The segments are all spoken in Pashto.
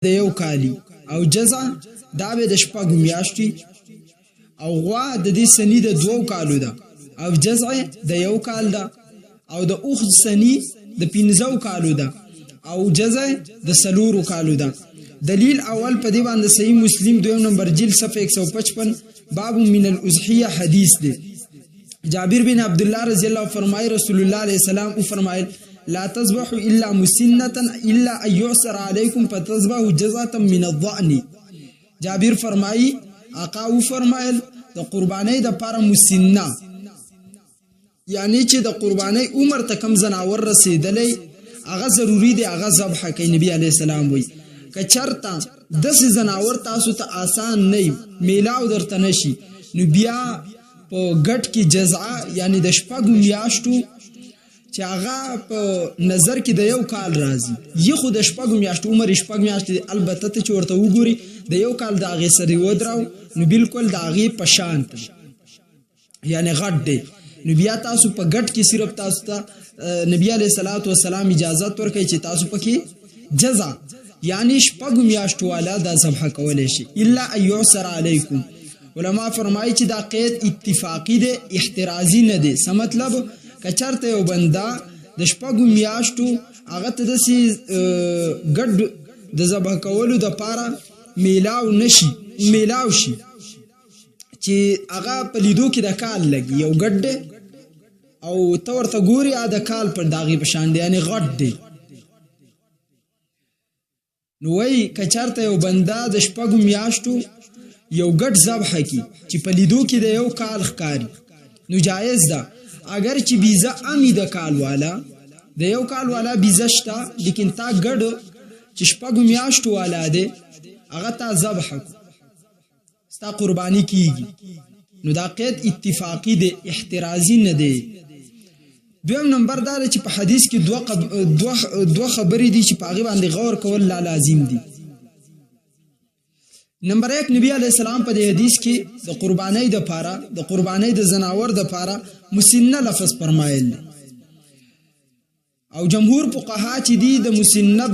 د یو کالی او جزع دا به د شپږ میاشتې او غوا د دې سنی د 2 کالو ده او جزع د 1 کال ده او د اوخ سنی د 15 کالو ده او جزع د 4 کالو ده. دلیل اول په دې باندې صحیح مسلم 2 نمبر جلد صفحه 155 باب من الاضحیه حدیث ده. جابر بن عبد الله رضی الله فرمای رسول الله علیه السلام او فرمایل لا تذبحوا الا مسنه الا ان يعسر عليكم فتذبحوا جزعه من الضأن. جابر فرمای آقا او فرمایل د قربانی د پاره مسنه یعنی چې د قربانی عمر ته کم زناور رسیدلې هغه ضروری دی هغه ذبح کوي. نبی علیہ السلام وی کچرتا د زناور تاسو ته آسان نه میلاو درته نشي نو بیا په ګټ کې جزعه یعنی د شپږو میاشتو چې هغه په نظر کې د 1 کال راځي یو خو د شپږو میاشتو عمر شپږ میاشتې البته چې ورته وګوري د 1 کال د هغې سره ودراو نو بالکل د هغې په شان یعنی غټ دی. نو بیا تاسو په ګټ کې صرف تاسو ته نبی علیه الصلاۃ والسلام اجازت ورکوي چې تاسو پکې جزع یعنی شپږو میاشتو والا دا ذبح کولی شي الا ان يعسر علیکم. علما فرمایي چې دا قید اتفاقی دی احترازی نه دی. څه مطلب کچرته یو بنده د شپږو میاشتو هغه ته داسې ګډ د ذبح کولو دپاره میلاو شي چې هغه په لیدو کې د کال لګي یو ګډ دی او ته ورته ګوري د کال پر د هغې په شان دی یعنې غټ دی. نو وایي که چېرته یو بنده د شپږو میاشتو یو ګډ ذبح کي چې په لیدو کې د 1 کال ښکاري نو جایز ده. اگر چې بیزه امی د کال والا د 1 کال والا بیزه شته لیکن تا ګډ چې شپږو میاشتو والا دی هغه تا ذبح کو ستا قربانی کیږي نو دا قید اتفاقی دی احترازی نه دی. دویم نمبر دا چې په حدیث کې دوه خبرې دي چې په هغې باندې غور کول لا لازم دي. نمبر 1 نبی علیہ السلام په دې حدیث کې د قربانی د پاره د قربانی د زناور د پاره مسنه لفظ فرمایل او جمهور فقها چې دي د مسنه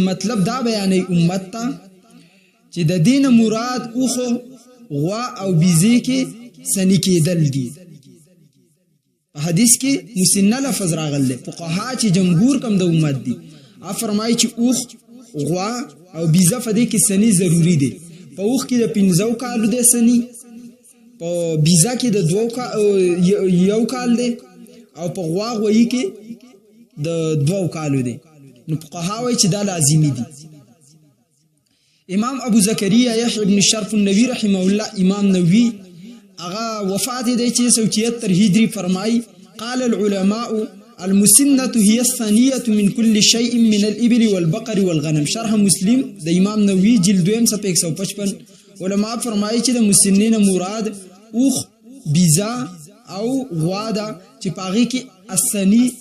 مطلب دا بیانې امت ته چې د دین مراد اوخو غوا او بیزی کې سنی کېدل دي. په حدیث کې مسنه لفظ راغلی فقها چې جمهور کم د امت دي فرمایي چې اوخ غوا او بیزه په دې کې سنی ضروری دی. په اوخ کې د 15 کالو دی سنی په بیزه کې د 1 کال دی او په غوا غویي کې د 2 کالو دی. نو فقها وایي چې دا لازمي دي. امام ابو زکریا یحیی بن شرف النووي رحمه الله امام نووي هغه وفات دی 673 هجری فرمای قال العلماء المسنة هي الثانية من كل شيء من الإبل والبقر والغنم. شرح مسلم د امام نووي جلد 2 صفحه 155 علماء فرمایي چې د مسنین مراد اوخ بیزا او غوا ده چې پاغي کې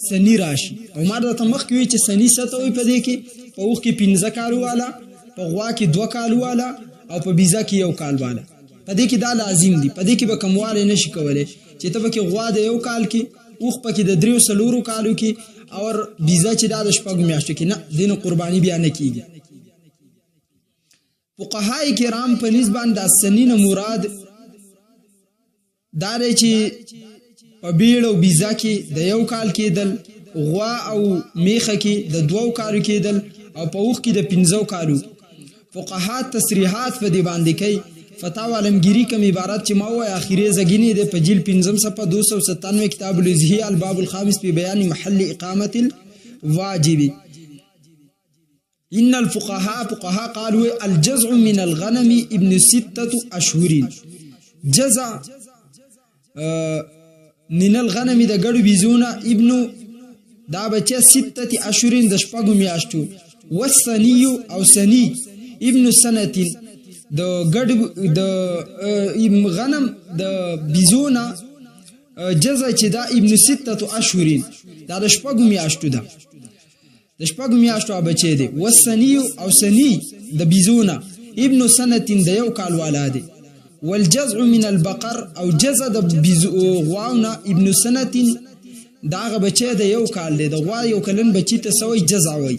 سنی راشي او ما د تمخ کې چې سنی ستوي په دې کې په اوخ کې 15 کالو والا په غوا کې 2 کالو والا او په بیزا کې 1 کال والا په دې کې دا لازم دي. په دې کې به کمواله نشي کولای چې ته به کې غوا د 1 کال کې اوخ پکې د 3 کالو کې او بیزا چې دا د شپږو میاشتو کې نه دین قربانی بیا نه کیږي. فقهای کرام په نسبت د سنین مراد دا دی چې په بیړ او بیزا کې د 1 کال کېدل غوا او میخه کې د 2 کالو کېدل او په اوخ کې د 15 کالو. فقها تصریحات په دی باندې کوي. فتاوی علمگیری کم عبارت چې ما وای اخیری زګینې د په جیل 15 صفحه 297 کتاب الاضحیه الباب الخامس په بیان محل اقامه الواجب. ان فقها قالوا الجزع من الغنم ابن 6 اشهر. جزع من الغنم د ګړو بيزونه ابن دا بچه 6 اشهر د شپږو میاشتو والثني او سني ابن سنه د ګډ د غنم د بيزونه جزا چې دا ابن 6 اشهر دا د شپږو میاشتو ده د شپږو میاشتو بچی دی. والثني او سني د بيزونه ابن سنه د 1 کال والا دی. والجزع من البقر او جزا د غواونه ابن سنه دا غ بچی د 1 کال دی. د غوا 1 کلن بچی ته سوی جزع وای.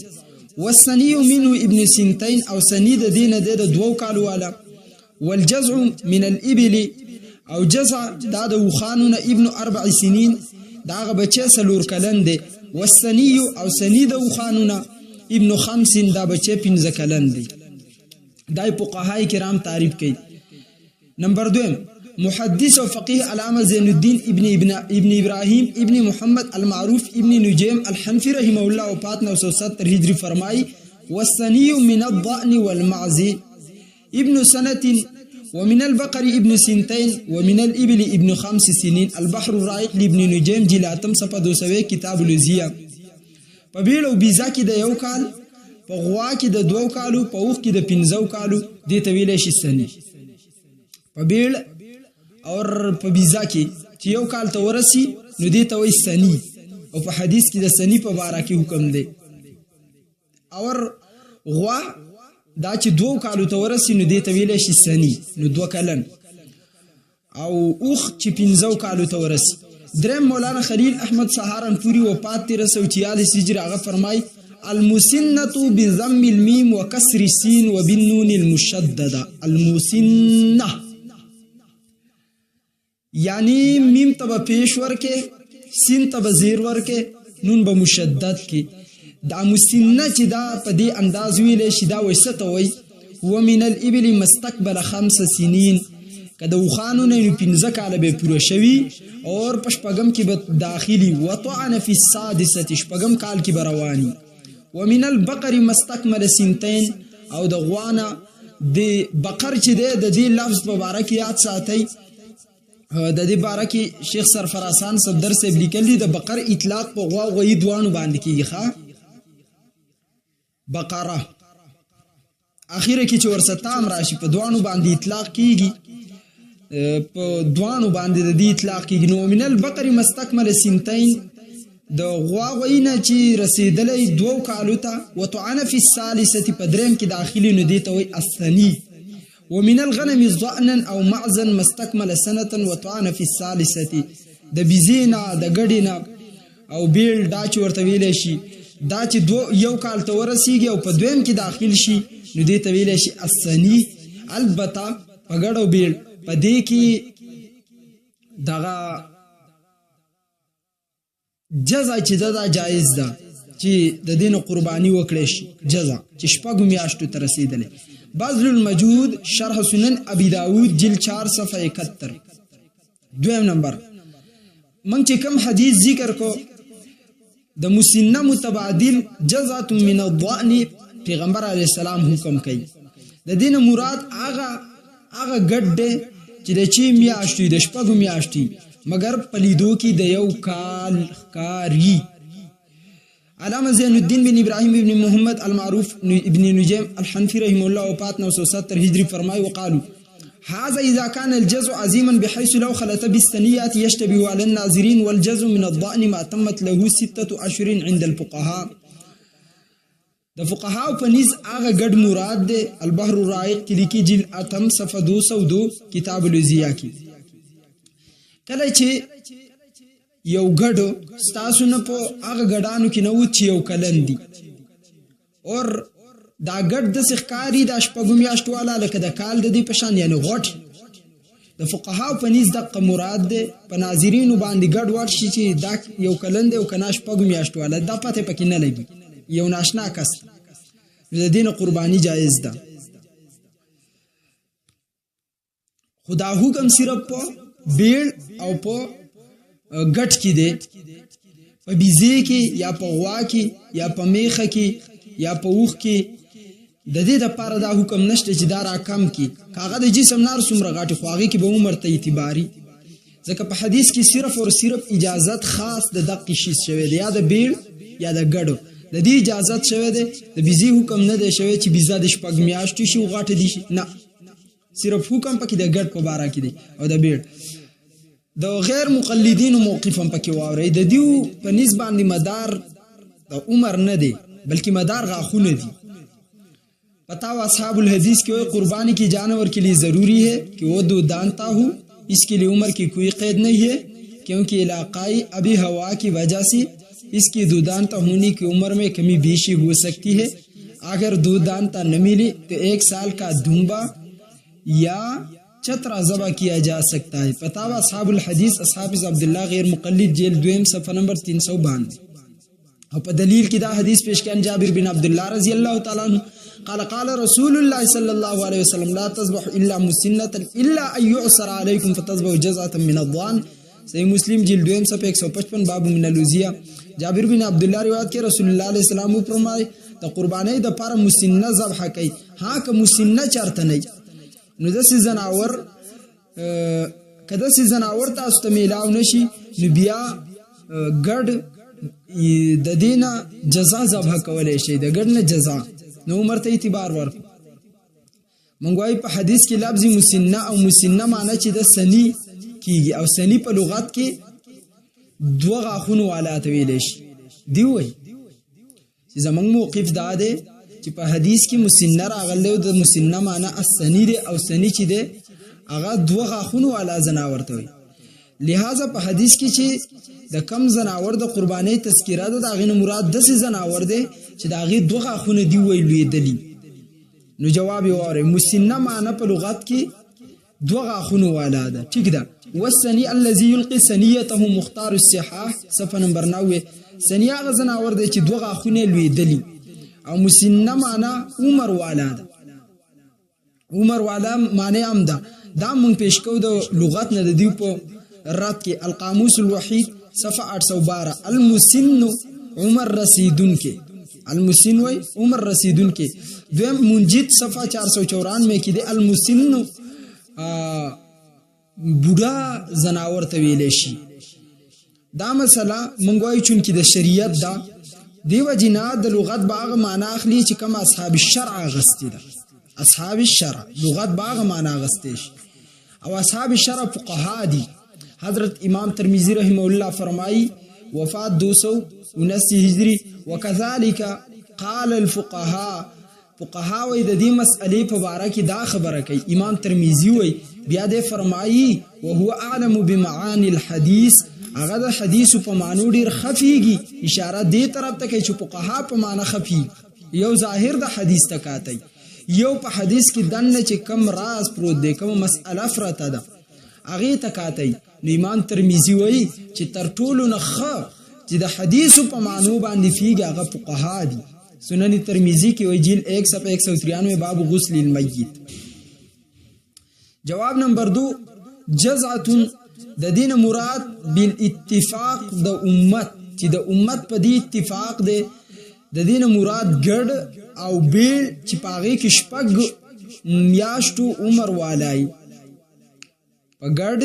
والسني منه ابن سنتين او سني د دینه د 2 کالو والا. والجزع من الابل او جزع دا د وخانونه ابن 4 سنين دا بچه سلور کلن دی. والسني او سني د وخانونه ابن 5 دا بچه 15 کلن دی. دای فقهای کرام تعریف کوي. نمبر 2 محدث و فقيه علامه زين الدين ابن ابراهيم ابن محمد المعروف ابن نجيم الحنفي رحمه الله وفات 970 هجری فرمای والثني من الضأن والمعز ابن سنة ومن البقر ابن سنتين ومن الابل ابن 5 سنين. البحر الرائق لابن نجيم جلاتم صفحه 200 کتاب الوزیه. په بیړو بیزا کې د 1 کال، په غوا کې د 2 کالو، په اوخ کې د 15 کالو دې طویل شي سني. په بیړ اور په بیزا کې چې 1 کال ته ورسی نو دې ته وایي سني، او په حدیث کې د سني په باره کې حکم دی. اور غوا دا چې 2 کالو ته ورسی نو دې ته ویل شي سني، نو 2 کلن. او اوخ چې 15 کالو ته ورسی. درم مولانا خلیل احمد سهارنپوری وفات 1346 هجری هغه فرمای المسنة بضم الميم وكسر السين وبالنون المشددة. المسنة یعنی میم تبا پیش ورکے، سین تبا زیر ورکے، نون با مشدد کی. دا مسنة چی دا پا دی انداز ویلے شی دا ویسط وی ومن الابل مستقبل 5 سنین که دا وخانونه نو 15 کاله به پوره شوی اور پشپگم کی داخلی وطعن فی السادسة شپگم کال کی بروانی. ومن البقر مستقبل 2 او دا غوانا دی بقر چی دی دا دی لفظ مبارک یاد ساتی. د دې باره کې شیخ سرفراسان صدر صاحب لیکل دي د بقر اطلاق په غوا غوی دوانو باندې کیږي. ښا بقره اخیره کې چې ورستام راشي په دوانو باندې اطلاق کیږي، په دوانو باندې د دې اطلاق کیږي. نو من البقر مستكمل 2 د غوا غوینه چې رسیدلې 2 کالو ته وتعن فی الثالثه په دریم کې داخلي نو دې ته وایي الثنی. ومن الغنم ضأنا او معزا مستكمل 1 سنه وطعن في الثالثه د بيزینا د ګډینا او بیل دا چې ورته ویل شي دا چې 1 کال ته ورسیږي او په دویم کې داخل شي نو دې ته ویل شي الثنی. البته په ګډو بیل په دې کې دغه جزا چې دا جایز ده چې د دین قربانی وکړي شي جزا چې شپږ میاشتو ته رسیدلې. بذل المجهود شرح سنن ابي داود جلد 4 صفحه 71. دویم نمبر من چې کوم حدیث ذکر کو د مسنه متبادل جزات من الضأن پیغمبر علی السلام حکم کوي. د دین مراد هغه ګډ چې د چی میاشتې د شپږ میاشتې مگر پلیدو کې د 1 کال کاری. علامه زين الدين بن ابراهيم بن محمد المعروف ابن نجيم الحنفي رحمه الله وفات 970 هجري فرمای وقالوا هذا اذا كان الجزء عظيما بحيث لو خلط بالثنيات يشتبه على الناظرين والجزء من الضأن ما تمت له 6 اشهر عند الفقهاء. د فقهاء په نيز هغه ګډ مراد ده. البحر الرائق کې لیکي جلد 8 صفحه 202 کتاب الوزیه کې. کله چې یو ګډو ستاسو نه په هغه ګډانو کې نو چې 1 کلن دي اور دا ګډ د سخکاری د شپږ میاشتو والا لکه د کال د دې پشان یعنی غټ. د فقهاء په نيز دغه مراد ده. په ناظرینو باندې ګډ ور شي چې دا 1 کلن دی او کنه شپږ میاشتو والا دا پته پکې نه لګي یو ناشنا کس د دین قربانی جایز ده. خدا حکم صرف په بیل او په ګټ کې دی، په بیزه کې یا په غوا کې یا په میخه کې یا په اوخ کې. د دې د پاره دا حکم نشته چې دا را کم کی کاغه د جسم نار څومره غاټي خواږي کې به عمر ته اعتباري. ځکه په حدیث کې صرف او صرف اجازت خاص د دقیق شي شوی دی، یا د بیل یا د ګډو د دې اجازت شوی دی. د بیزه حکم نه دی شوی چې بیزه د شپږ میاشتې شي غاټه دي نه، صرف حکم پکې د ګډ په باره کې دی او د بیل. د غیر مقلدین موقفم پکې واوري. د دیو په نسبت باندې مدار د عمر نه دی بلکې مدار غاخونه دي. پتا وا اصحاب الحدیث کې قربانی کی جانور के लिए ज़रूरी है कि वो दूध दानता हो, इसके लिए उम्र की कोई क़ैद नहीं है क्योंकि इलाक़ाई अभी हवा की वजह से इसकी दूधानता होने की उम्र में कमी बेशी हो सकती है. अगर दूध दानता न मिली तो 1 साल का दुम्बा या चतरा ज़बा किया जा सकता है। फतावा असहाबुल हदीस हाफिज़ अब्दुल्लाह गैर मुक़ल्लिद जेल 2 सफ़ा नंबर 392। और पर दलील की दा हदीस पेश किया जाबिर बिन अब्दुल्लाह रज़ी अल्लाह तआला अन्हु क़ाल क़ाल रसूलुल्लाह सल्लल्लाहु अलैहि वसल्लम ला तज़बहु इल्ला मुसिन्नतन इल्ला अन यु'सर अलैकुम फतज़बहु जज़अतन मिन अद्वान। सही मुस्लिम जिल्द 2 सफ़ा 155 बाब मिनल उज़िया। जाबिर बिन अब्दुल्लाह रिवायत के रसूलुल्लाह अलैहि सलाम फरमाए त कुर्बानी द पर मुसिन्ना ज़बह कई हां क मुसिन्ना चरत नहीं नु दस जनावर कदा सी जनावर तاسو ته میلاو نشي نو بیا ګډ د دینه جزا ذبح کولای شي د ګډ نه جزا نو عمر ته اعتبار ورکو منګوای په حدیث کې لفظ مسنه او مسنه معنی چې د سنی کیږي او سنی په لغت کې دوه غاخونو والا ته ویل شي دی وای چې زمنګ موقف دا ده چې په حدیث کې مسنه راغلی د مسنه معنی السنی دی او سنی چې ده هغه دوه غاخونو والا زناور ته وي لہذا په حدیث کې چې د کم زناور د قربانۍ تذکرہ ده دا غینه مراد د زناور ده چې دا غي دوه غاخونه دی ویلې دلی نو جواب یې واره مسنه معنی په لغت کې دوه غاخونو والا ده ٹھیک ده والسنی الذي يلقي سنيته مختار الصحاح صفحه نمبر 9 سنی هغه زناور ده چې دوه غاخونه لوي دلی او مسنه معنی عمر والا ده عمر والا معنی هم ده دا مونږ پیش کو د لغت نه د دیو په رات کې القاموس الوحید صفحه 812 المسن عمر رسیدون کې المسن وای عمر رسیدون کې دویم منجد صفحه 494 کې د المسن بوډا زناور ته ویل شي دا مسله مونږ وای چون کې د شریعت دا دیو جنا د لغت باغ معنی اخلي چې کوم اصحاب الشرع غستی ده اصحاب الشرع لغت باغ معنی غستیش او اصحاب الشرع فقها دي حضرت امام ترمذی رحمه الله فرمای وفات 279 هجری وكذلك قال الفقهاء فقها وې د دې مسئلې په اړه کې دا خبره کوي امام ترمذی وې بیا دې فرمایي وهو اعلم بمعاني الحديث هغه د حدیث په معنی ډیر خفيږي اشاره دې طرف ته کوي چې فقها په معنی خفي یو ظاهر د حدیث تکاتي یو په حدیث کې دنه چې کم راز پروت دی کوم مسأله فرته ده هغه تکاتي نو امام ترمذی وایي چې تر ټولو نه ښه چې د حدیث په معنی باندې فيږي هغه فقها دي سنن ترمذی کې وایي جلد 193 باب غسل المیت جواب نمبر 2 جزعه د دین مراد بالاتفاق د امت چې د امت په دې اتفاق دی د دین مراد ګډ او بیل چې پاغه کې شپږ میاشتو عمر والای په ګډ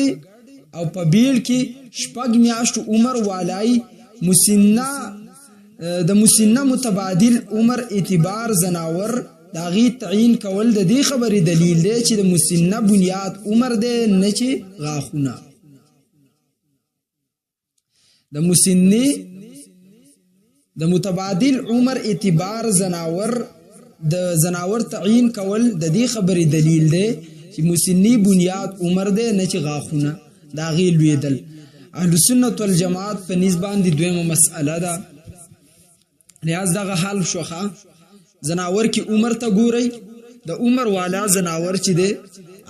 او په بیل کې شپږ میاشتو عمر والای مسنه د مسنه متبادل عمر اعتبار زناور داغي تعین کول د دې خبرې دلیل دی چې د مسنه بنیاد عمر دی نه چې غاخونه د مسنه د متبادل عمر اعتبار زناور د زناور تعین کول د دې خبرې دلیل دی چې مسنی بنیاد عمر دی نه چې غاخونه دا غي لویدل اهل سنت والجماعت په نسبت دي دویمه مسأله ده لحاظ دغه حال شوخه زناور کې عمر ته ګوري د عمر والا زناور چې دی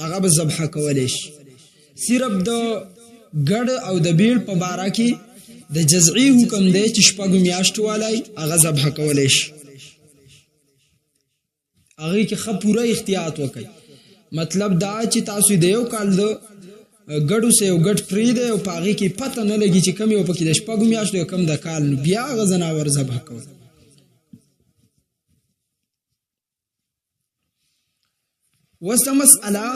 هغه به ذبح کولای شي صرف د ګډ او د بیل په باره کې د جزعي حکم دی چې شپږ میاشتو والای هغه ذبح کولای شي هغه کې خه پوره احتیاط وکړي مطلب دا چې تاسو د یو کال د ګډو سه یو ګډ پری دی او پاغي کې پته نه لګي چې کم یو پکې د شپږ میاشتو کم د کال نو بیا غزناور ذبح کوي وسه مسأله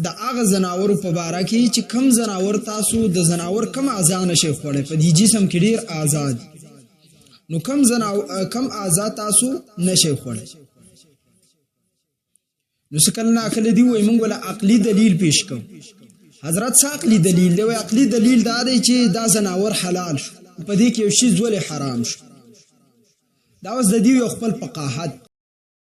د اغه زناور په باره کې چې کم زناور تاسو د زناور کم اعضاء نشي خوړې په دې جسم کې ډیر آزاد نو کم اعضاء تاسو نشي خوړې نو شکل نه اخلي دی وای موږ ولا عقلي دلیل پیش کوم حضرت عقلي دلیل دی عقلي دلیل دا دی چې دا زناور حلال شو په دې کې یو شی ولې حرام شو دا اوس د دې خپل فقاهت